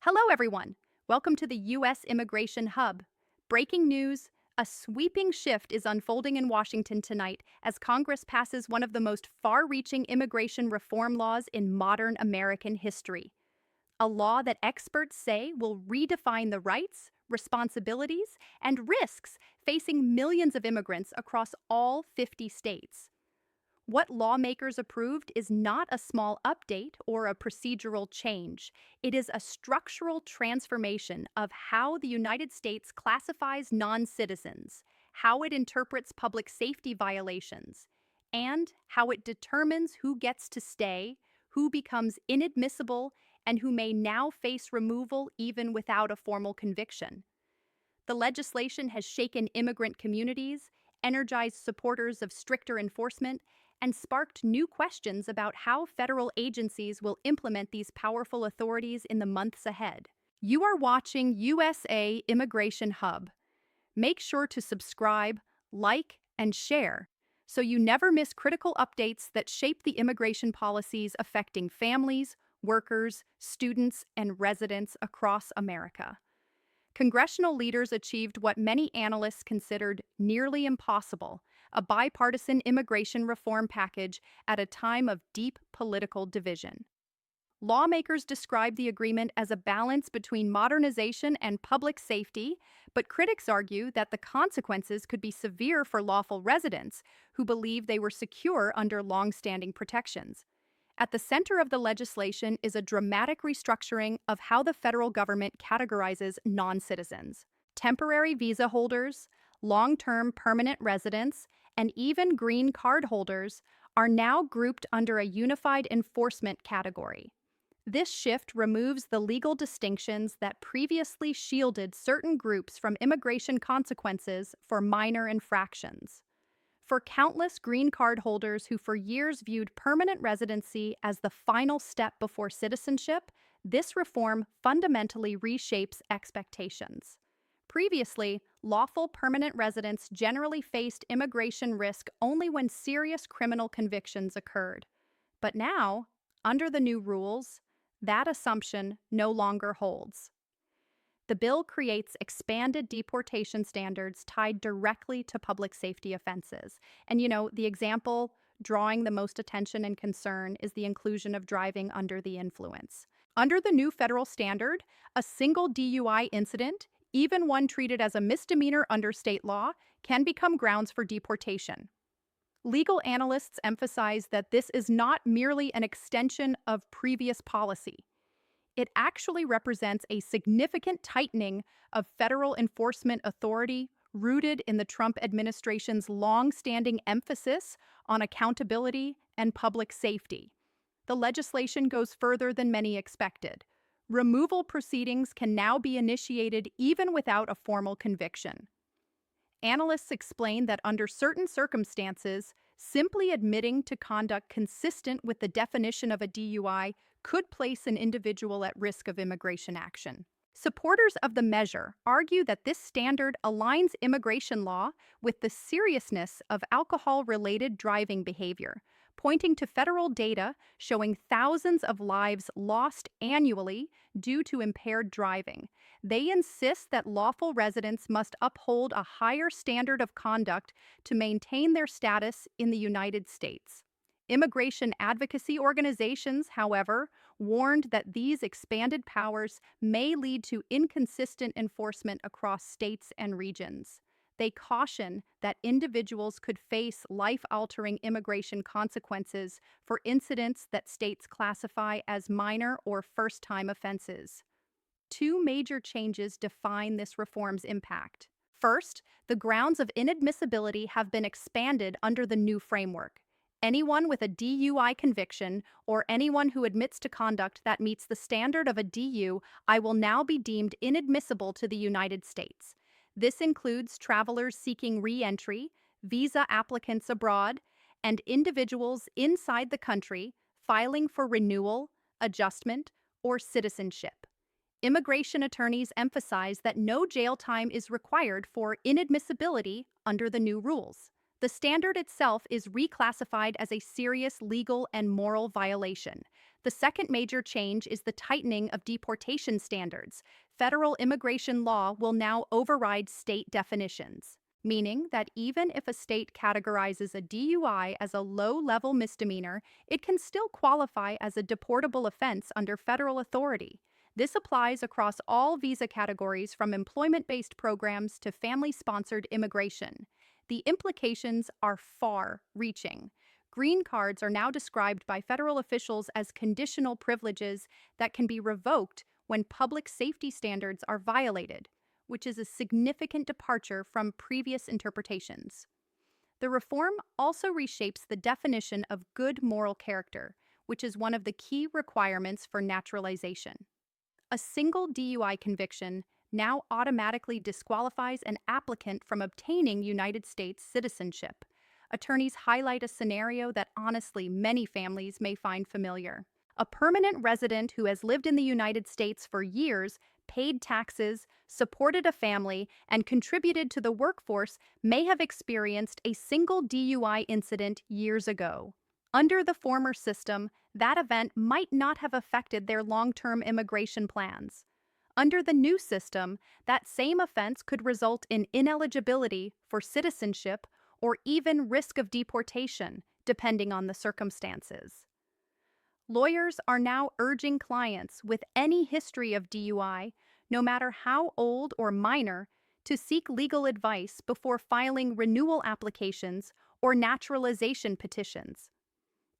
Hello, everyone. Welcome to the U.S. Immigration Hub. Breaking news: a sweeping shift is unfolding in Washington tonight as Congress passes one of the most far reaching immigration reform laws in modern American history. A law that experts say will redefine the rights, responsibilities, and risks facing millions of immigrants across all 50 states. What lawmakers approved is not a small update or a procedural change. It is a structural transformation of how the United States classifies non-citizens, how it interprets public safety violations, and how it determines who gets to stay, who becomes inadmissible, and who may now face removal even without a formal conviction. The legislation has shaken immigrant communities, energized supporters of stricter enforcement, and sparked new questions about how federal agencies will implement these powerful authorities in the months ahead. You are watching USA Immigration Hub. Make sure to subscribe, like, and share so you never miss critical updates that shape the immigration policies affecting families, workers, students, and residents across America. Congressional leaders achieved what many analysts considered nearly impossible: a bipartisan immigration reform package at a time of deep political division. Lawmakers describe the agreement as a balance between modernization and public safety, but critics argue that the consequences could be severe for lawful residents who believe they were secure under long-standing protections. At the center of the legislation is a dramatic restructuring of how the federal government categorizes non-citizens. Temporary visa holders, long-term permanent residents, and even green card holders are now grouped under a unified enforcement category. This shift removes the legal distinctions that previously shielded certain groups from immigration consequences for minor infractions. For countless green card holders who for years viewed permanent residency as the final step before citizenship, this reform fundamentally reshapes expectations. Previously, lawful permanent residents generally faced immigration risk only when serious criminal convictions occurred. But now, under the new rules, that assumption no longer holds. The bill creates expanded deportation standards tied directly to public safety offenses. And the example drawing the most attention and concern is the inclusion of driving under the influence. Under the new federal standard, a single DUI incident, even one treated as a misdemeanor under state law, can become grounds for deportation. Legal analysts emphasize that this is not merely an extension of previous policy. It actually represents a significant tightening of federal enforcement authority rooted in the Trump administration's long-standing emphasis on accountability and public safety. The legislation goes further than many expected. Removal proceedings can now be initiated even without a formal conviction. Analysts explain that under certain circumstances, simply admitting to conduct consistent with the definition of a DUI could place an individual at risk of immigration action. Supporters of the measure argue that this standard aligns immigration law with the seriousness of alcohol-related driving behavior, pointing to federal data showing thousands of lives lost annually due to impaired driving. They insist that lawful residents must uphold a higher standard of conduct to maintain their status in the United States. Immigration advocacy organizations, however, warned that these expanded powers may lead to inconsistent enforcement across states and regions. They caution that individuals could face life-altering immigration consequences for incidents that states classify as minor or first-time offenses. Two major changes define this reform's impact. First, the grounds of inadmissibility have been expanded under the new framework. Anyone with a DUI conviction or anyone who admits to conduct that meets the standard of a DUI will now be deemed inadmissible to the United States. This includes travelers seeking re-entry, visa applicants abroad, and individuals inside the country filing for renewal, adjustment, or citizenship. Immigration attorneys emphasize that no jail time is required for inadmissibility under the new rules. The standard itself is reclassified as a serious legal and moral violation. The second major change is the tightening of deportation standards. Federal immigration law will now override state definitions, meaning that even if a state categorizes a DUI as a low-level misdemeanor, it can still qualify as a deportable offense under federal authority. This applies across all visa categories from employment-based programs to family-sponsored immigration. The implications are far-reaching. Green cards are now described by federal officials as conditional privileges that can be revoked when public safety standards are violated, which is a significant departure from previous interpretations. The reform also reshapes the definition of good moral character, which is one of the key requirements for naturalization. A single DUI conviction now automatically disqualifies an applicant from obtaining United States citizenship. Attorneys highlight a scenario that honestly many families may find familiar. A permanent resident who has lived in the United States for years, paid taxes, supported a family, and contributed to the workforce may have experienced a single DUI incident years ago. Under the former system, that event might not have affected their long-term immigration plans. Under the new system, that same offense could result in ineligibility for citizenship or even risk of deportation, depending on the circumstances. Lawyers are now urging clients with any history of DUI, no matter how old or minor, to seek legal advice before filing renewal applications or naturalization petitions.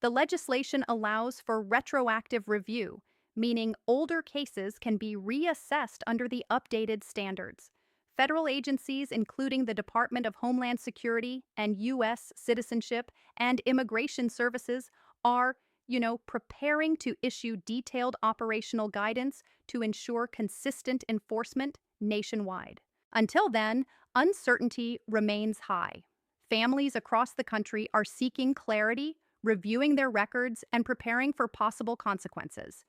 The legislation allows for retroactive review, meaning older cases can be reassessed under the updated standards. Federal agencies, including the Department of Homeland Security and U.S. Citizenship and Immigration Services, are, preparing to issue detailed operational guidance to ensure consistent enforcement nationwide. Until then, uncertainty remains high. Families across the country are seeking clarity, reviewing their records, and preparing for possible consequences.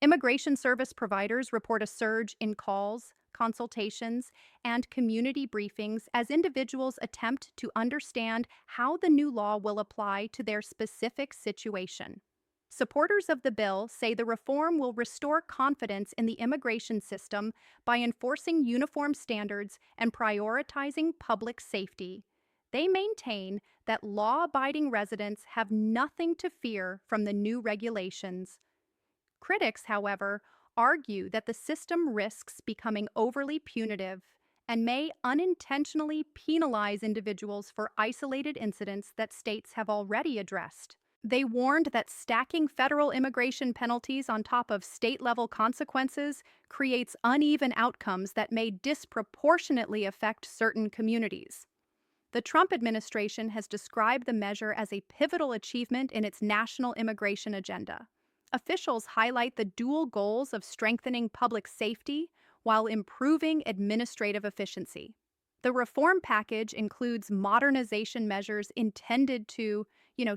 Immigration service providers report a surge in calls, consultations, and community briefings as individuals attempt to understand how the new law will apply to their specific situation. Supporters of the bill say the reform will restore confidence in the immigration system by enforcing uniform standards and prioritizing public safety. They maintain that law-abiding residents have nothing to fear from the new regulations. Critics, however, argue that the system risks becoming overly punitive and may unintentionally penalize individuals for isolated incidents that states have already addressed. They warned that stacking federal immigration penalties on top of state-level consequences creates uneven outcomes that may disproportionately affect certain communities. The Trump administration has described the measure as a pivotal achievement in its national immigration agenda. Officials highlight the dual goals of strengthening public safety while improving administrative efficiency. The reform package includes modernization measures intended to,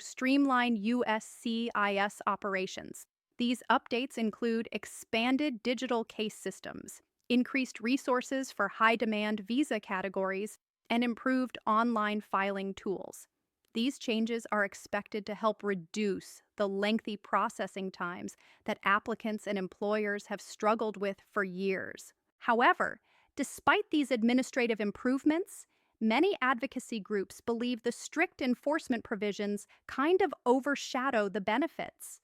streamline USCIS operations. These updates include expanded digital case systems, increased resources for high-demand visa categories, and improved online filing tools. These changes are expected to help reduce the lengthy processing times that applicants and employers have struggled with for years. However, despite these administrative improvements, many advocacy groups believe the strict enforcement provisions kind of overshadow the benefits.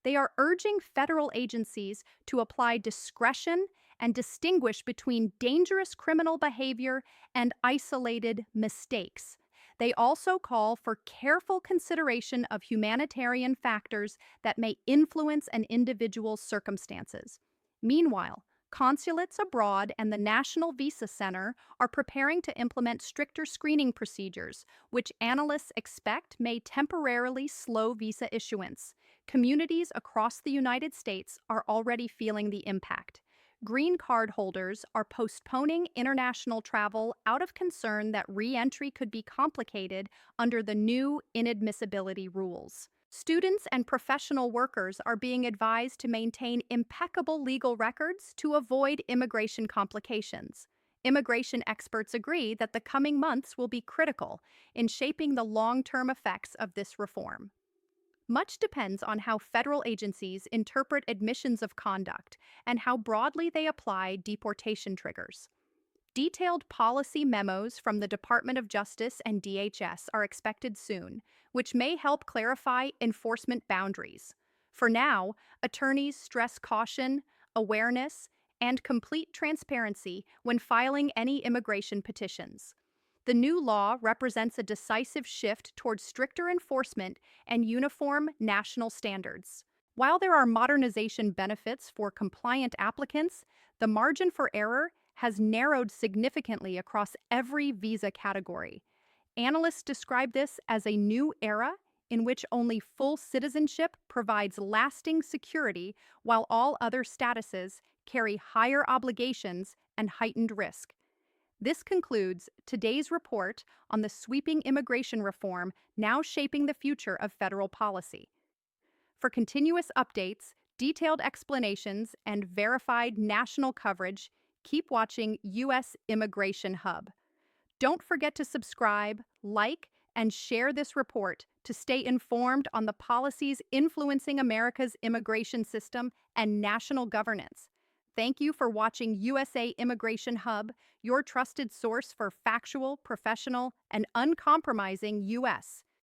They are urging federal agencies to apply discretion and distinguish between dangerous criminal behavior and isolated mistakes. They also call for careful consideration of humanitarian factors that may influence an individual's circumstances. Meanwhile, consulates abroad and the National Visa Center are preparing to implement stricter screening procedures, which analysts expect may temporarily slow visa issuance. Communities across the United States are already feeling the impact. Green card holders are postponing international travel out of concern that re-entry could be complicated under the new inadmissibility rules. Students and professional workers are being advised to maintain impeccable legal records to avoid immigration complications. Immigration experts agree that the coming months will be critical in shaping the long term effects of this reform. Much depends on how federal agencies interpret admissions of conduct and how broadly they apply deportation triggers. Detailed policy memos from the Department of Justice and DHS are expected soon, which may help clarify enforcement boundaries. For now, attorneys stress caution, awareness, and complete transparency when filing any immigration petitions. The new law represents a decisive shift towards stricter enforcement and uniform national standards. While there are modernization benefits for compliant applicants, the margin for error has narrowed significantly across every visa category. Analysts describe this as a new era in which only full citizenship provides lasting security while all other statuses carry higher obligations and heightened risk. This concludes today's report on the sweeping immigration reform now shaping the future of federal policy. For continuous updates, detailed explanations, and verified national coverage, keep watching U.S. Immigration Hub. Don't forget to subscribe, like, and share this report to stay informed on the policies influencing America's immigration system and national governance. Thank you for watching USA Immigration Hub, your trusted source for factual, professional, and uncompromising U.S.